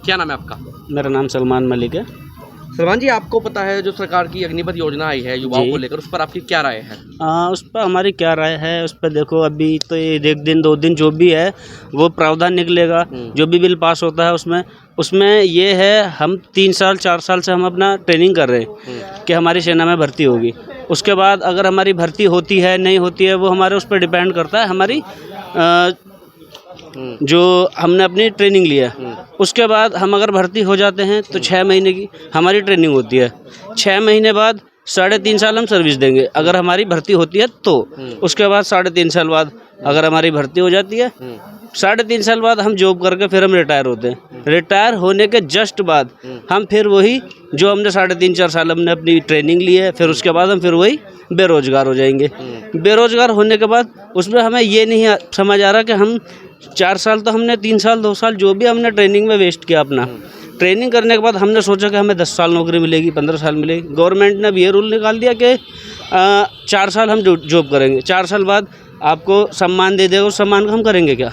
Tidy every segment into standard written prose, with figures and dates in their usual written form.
क्या नाम है आपका? मेरा नाम सलमान मलिक है। सलमान जी, आपको पता है जो सरकार की अग्निपथ योजना आई है युवाओं को लेकर, उस पर आपकी क्या राय है? उस पर हमारी क्या राय है, उस पर देखो अभी तो ये 1 दिन 2 दिन जो भी है वो प्रावधान निकलेगा, जो भी बिल पास होता है उसमें ये है, हम 3 साल 4 साल से हम अपना ट्रेनिंग कर रहे हैं कि हमारी सेना में भर्ती होगी। उसके बाद अगर हमारी भर्ती होती है नहीं होती है वो हमारे उस पर डिपेंड करता है, हमारी जो हमने अपनी ट्रेनिंग लिया है। उसके बाद हम अगर भर्ती हो जाते हैं तो 6 महीने की हमारी ट्रेनिंग होती है। 6 महीने बाद 3.5 साल हम सर्विस देंगे अगर हमारी भर्ती होती है तो। उसके बाद 3.5 साल बाद अगर हमारी भर्ती हो जाती है, 3.5 साल बाद हम जॉब करके फिर हम रिटायर होते हैं। रिटायर होने के जस्ट बाद हम फिर वही जो हमने 3.5-4 साल हमने अपनी ट्रेनिंग ली है, फिर उसके बाद हम फिर वही बेरोजगार हो जाएंगे। बेरोजगार होने के बाद उसमें हमें ये नहीं समझ आ रहा कि हम 4 साल तो हमने 3 साल 2 साल जो भी हमने ट्रेनिंग में वेस्ट किया अपना, ट्रेनिंग करने के बाद हमने सोचा कि हमें 10 साल नौकरी मिलेगी, 15 साल मिलेगी। गवर्नमेंट ने अब ये रूल निकाल दिया कि 4 साल हम जॉब करेंगे, 4 साल बाद आपको सम्मान दे देगा। उस सम्मान को हम करेंगे क्या?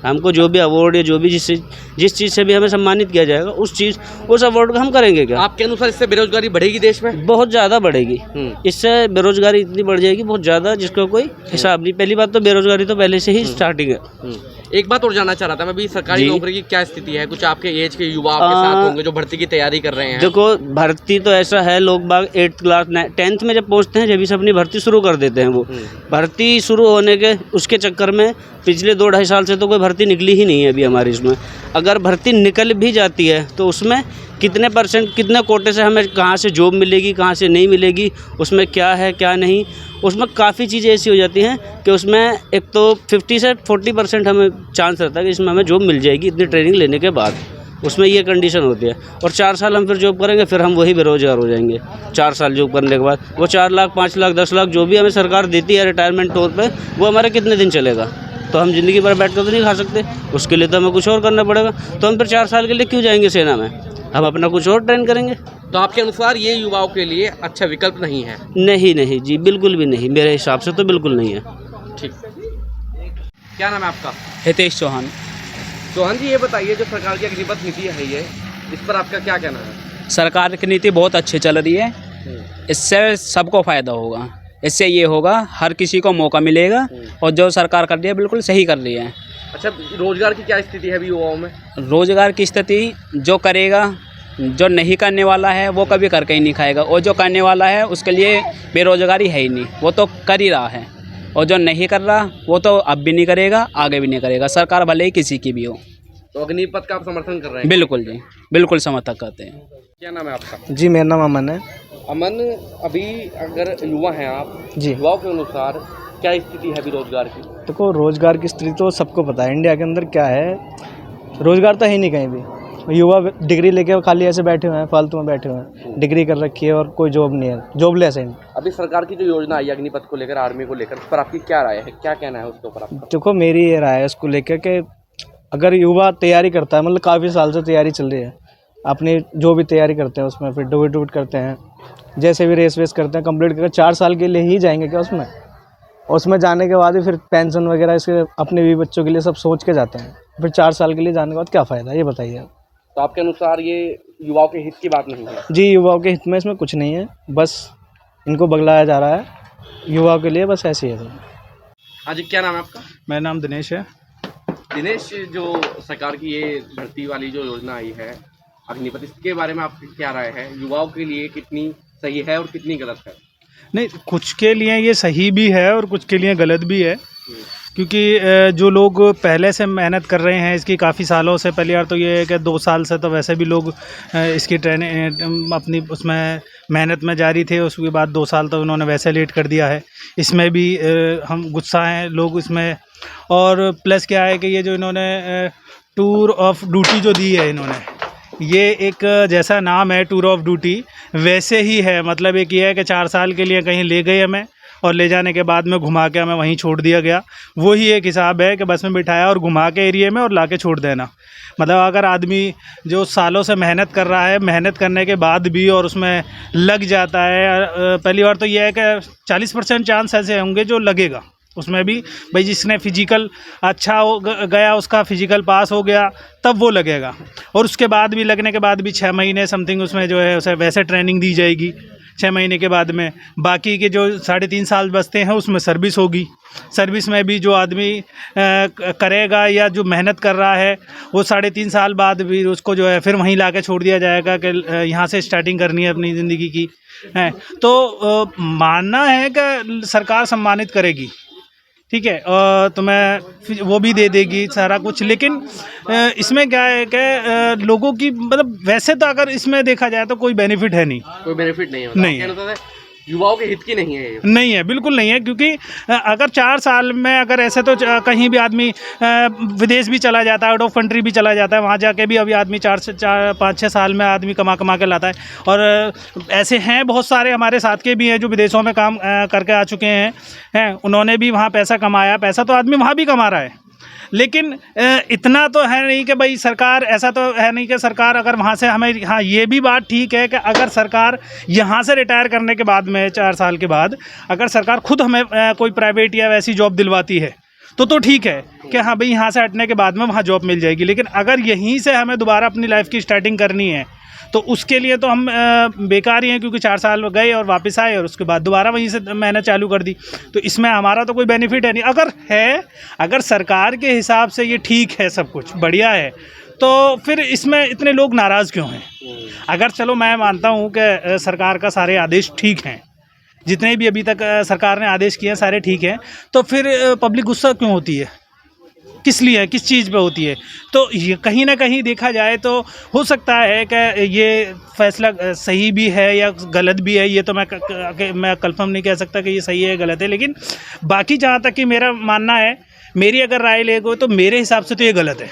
हमको जो भी अवार्ड या जो भी जिस चीज़ से भी हमें सम्मानित किया जाएगा उस अवार्ड को हम करेंगे क्या? आपके अनुसार इससे बेरोजगारी बढ़ेगी देश में? बहुत ज़्यादा बढ़ेगी। इससे बेरोजगारी इतनी बढ़ जाएगी बहुत ज़्यादा जिसका कोई हिसाब नहीं। पहली बात तो बेरोजगारी तो पहले से ही स्टार्टिंग है। एक बात और जानना चाह रहा था मैं भी, सरकारी नौकरी की क्या स्थिति है? कुछ आपके एज के युवा आपके साथ होंगे जो भर्ती की तैयारी कर रहे हैं। देखो भर्ती तो ऐसा है, लोग बाग 8th क्लास 10th में जब पहुंचते हैं जब भी से अपनी भर्ती शुरू कर देते हैं। वो भर्ती शुरू होने के उसके चक्कर में पिछले 2-2.5 साल से तो कोई भर्ती निकली ही नहीं है अभी हमारी। इसमें अगर भर्ती निकल भी जाती है तो उसमें कितने % कितने कोटे से हमें कहाँ से जॉब मिलेगी कहाँ से नहीं मिलेगी, उसमें क्या है क्या नहीं, उसमें काफ़ी चीज़ें ऐसी हो जाती हैं कि उसमें एक तो 50 से 40% हमें चांस रहता है कि इसमें हमें जॉब मिल जाएगी इतनी ट्रेनिंग लेने के बाद। उसमें ये कंडीशन होती है। और 4 साल हम फिर जॉब करेंगे, फिर हम वही बेरोजगार हो जाएंगे। 4 साल जॉब करने के बाद वो 4 लाख 5 लाख 10 लाख जो भी हमें सरकार देती है रिटायरमेंट तौर पे, वो हमारे कितने दिन चलेगा? तो हम ज़िंदगी भर बैठ कर तो नहीं खा सकते, उसके लिए तो हमें कुछ और करना पड़ेगा। तो हम फिर 4 साल के लिए क्यों जाएंगे सेना में? हम अपना कुछ और ट्रेन करेंगे। तो आपके अनुसार ये युवाओं के लिए अच्छा विकल्प नहीं है? नहीं जी, बिल्कुल भी नहीं, मेरे हिसाब से तो बिल्कुल नहीं है। ठीक। क्या नाम है आपका? हितेश चौहान। चौहान जी, ये बताइए जो सरकार की अग्निपथ नीति है ये, इस पर आपका क्या कहना है? सरकार की नीति बहुत अच्छी चल रही है, इससे सबको फ़ायदा होगा। इससे ये होगा हर किसी को मौका मिलेगा और जो सरकार कर रही है बिल्कुल सही कर रही है। अच्छा, रोजगार की क्या स्थिति है अभी युवाओं में? रोजगार की स्थिति जो करेगा, जो नहीं करने वाला है वो कभी करके ही नहीं खाएगा, और जो करने वाला है उसके लिए बेरोजगारी है ही नहीं, वो तो कर ही रहा है। और जो नहीं कर रहा वो तो अब भी नहीं करेगा, आगे भी नहीं करेगा, सरकार भले ही किसी की भी हो। तो अग्निपथ का आप समर्थन कर रहे हैं? बिल्कुल जी, बिल्कुल समर्थन करते हैं। क्या नाम है आपका? जी, मेरा नाम अमन है। अमन, अभी अगर युवा हैं आप जी, युवाओं के अनुसार क्या स्थिति है अभी रोजगार की? देखो रोजगार की स्थिति तो सबको पता है इंडिया के अंदर क्या है, रोजगार तो है नहीं कहीं भी। युवा डिग्री लेके खाली ऐसे बैठे हुए हैं, फालतू में बैठे हुए हैं, डिग्री कर रखी है और कोई जॉब नहीं है, जॉबलेस है। अभी सरकार की जो योजना आई अग्निपथ को लेकर, आर्मी को लेकर, उस पर आपकी क्या राय है, क्या कहना है उसके ऊपर आपका? देखो मेरी ये राय है उसको लेकर कि अगर युवा तैयारी करता है, मतलब काफ़ी साल से तैयारी चल रही है, अपनी जो भी तैयारी करते हैं उसमें फिर डुबट करते हैं, जैसे भी रेस वेस करते हैं, कंप्लीट करके 4 साल के लिए ही जाएंगे क्या उसमें जाने के बाद ही फिर पेंशन वगैरह इसके अपने भी बच्चों के लिए सब सोच के जाते हैं। फिर 4 साल के लिए जाने के बाद क्या फ़ायदा, ये बताइए। तो आपके अनुसार ये युवाओं के हित की बात नहीं है? जी, युवाओं के हित में इसमें कुछ नहीं है, बस इनको बगलाया जा रहा है युवाओं के लिए, बस ऐसे ही है। हाँ जी, क्या नाम है आपका? मेरा नाम दिनेश है। दिनेश, जो सरकार की ये भर्ती वाली जो योजना आई है अग्निपथ, इसके बारे में आपकी क्या राय है? युवाओं के लिए कितनी सही है और कितनी गलत है? नहीं, कुछ के लिए ये सही भी है और कुछ के लिए गलत भी है, क्योंकि जो लोग पहले से मेहनत कर रहे हैं इसकी काफ़ी सालों से, पहली बार तो ये है कि 2 साल से तो वैसे भी लोग इसकी ट्रेनिंग अपनी उसमें मेहनत में जारी थे, उसके बाद 2 साल तो उन्होंने वैसे लेट कर दिया है। इसमें भी हम गुस्सा हैं लोग इसमें। और प्लस क्या है कि ये जो इन्होंने टूर ऑफ ड्यूटी जो दी है इन्होंने, ये एक जैसा नाम है टूर ऑफ ड्यूटी वैसे ही है। मतलब एक ये है कि 4 साल के लिए कहीं ले गए हमें और ले जाने के बाद में घुमा के हमें वहीं छोड़ दिया गया। वही एक हिसाब है कि बस में बिठाया और घुमा के एरिया में और ला के छोड़ देना। मतलब अगर आदमी जो सालों से मेहनत कर रहा है, मेहनत करने के बाद भी और उसमें लग जाता है, पहली बार तो ये है कि 40% चांस ऐसे होंगे जो लगेगा उसमें भी भाई जिसने फिजिकल अच्छा हो गया, उसका फिजिकल पास हो गया, तब वो लगेगा। और उसके बाद भी लगने के बाद भी 6 महीने समथिंग उसमें जो है उसे वैसे ट्रेनिंग दी जाएगी 6 महीने के बाद में। बाकी के जो 3.5 साल बचते हैं उसमें सर्विस होगी। सर्विस में भी जो आदमी करेगा या जो मेहनत कर रहा है वो 3.5 साल बाद भी उसको जो है फिर वहीं ला के छोड़ दिया जाएगा कि यहाँ से स्टार्टिंग करनी है अपनी ज़िंदगी की है। तो मानना है कि सरकार सम्मानित करेगी, ठीक है, तुम्हें वो भी दे देगी सारा कुछ। लेकिन इसमें क्या है कि लोगों की मतलब वैसे तो अगर इसमें देखा जाए तो कोई बेनिफिट है नहीं, कोई बेनिफिट नहीं है, नहीं है। युवाओं के हित की नहीं है ये। नहीं है, बिल्कुल नहीं है। क्योंकि अगर 4 साल में अगर ऐसे तो कहीं भी आदमी विदेश भी चला जाता है, आउट ऑफ कंट्री भी चला जाता है, वहाँ जाके भी अभी आदमी 5-6 साल में आदमी कमा के लाता है। और ऐसे हैं बहुत सारे हमारे साथ के भी हैं जो विदेशों में काम करके आ चुके हैं, उन्होंने भी वहाँ पैसा कमाया। पैसा तो आदमी वहाँ भी कमा रहा है, लेकिन इतना तो है नहीं कि भाई सरकार, ऐसा तो है नहीं कि सरकार अगर वहाँ से हमें, हाँ ये भी बात ठीक है कि अगर सरकार यहाँ से रिटायर करने के बाद में 4 साल के बाद अगर सरकार खुद हमें कोई प्राइवेट या वैसी जॉब दिलवाती है तो ठीक है कि हाँ भाई यहाँ से हटने के बाद में वहाँ जॉब मिल जाएगी। लेकिन अगर यहीं से हमें दोबारा अपनी लाइफ की स्टार्टिंग करनी है तो उसके लिए तो हम बेकार ही हैं, क्योंकि 4 साल गए और वापस आए और उसके बाद दोबारा वहीं से मेहनत चालू कर दी। तो इसमें हमारा तो कोई बेनिफिट है नहीं। अगर सरकार के हिसाब से ये ठीक है, सब कुछ बढ़िया है, तो फिर इसमें इतने लोग नाराज़ क्यों हैं? अगर चलो मैं मानता हूँ कि सरकार का सारे आदेश ठीक हैं, जितने भी अभी तक सरकार ने आदेश किए हैं सारे ठीक हैं, तो फिर पब्लिक गुस्सा क्यों होती है? किस लिए, किस चीज़ पे होती है? तो ये कहीं ना कहीं देखा जाए तो हो सकता है कि ये फैसला सही भी है या गलत भी है, ये तो मैं कंफर्म नहीं कह सकता कि ये सही है गलत है। लेकिन बाकी जहाँ तक कि मेरा मानना है, मेरी अगर राय ले गो तो मेरे हिसाब से तो ये गलत है।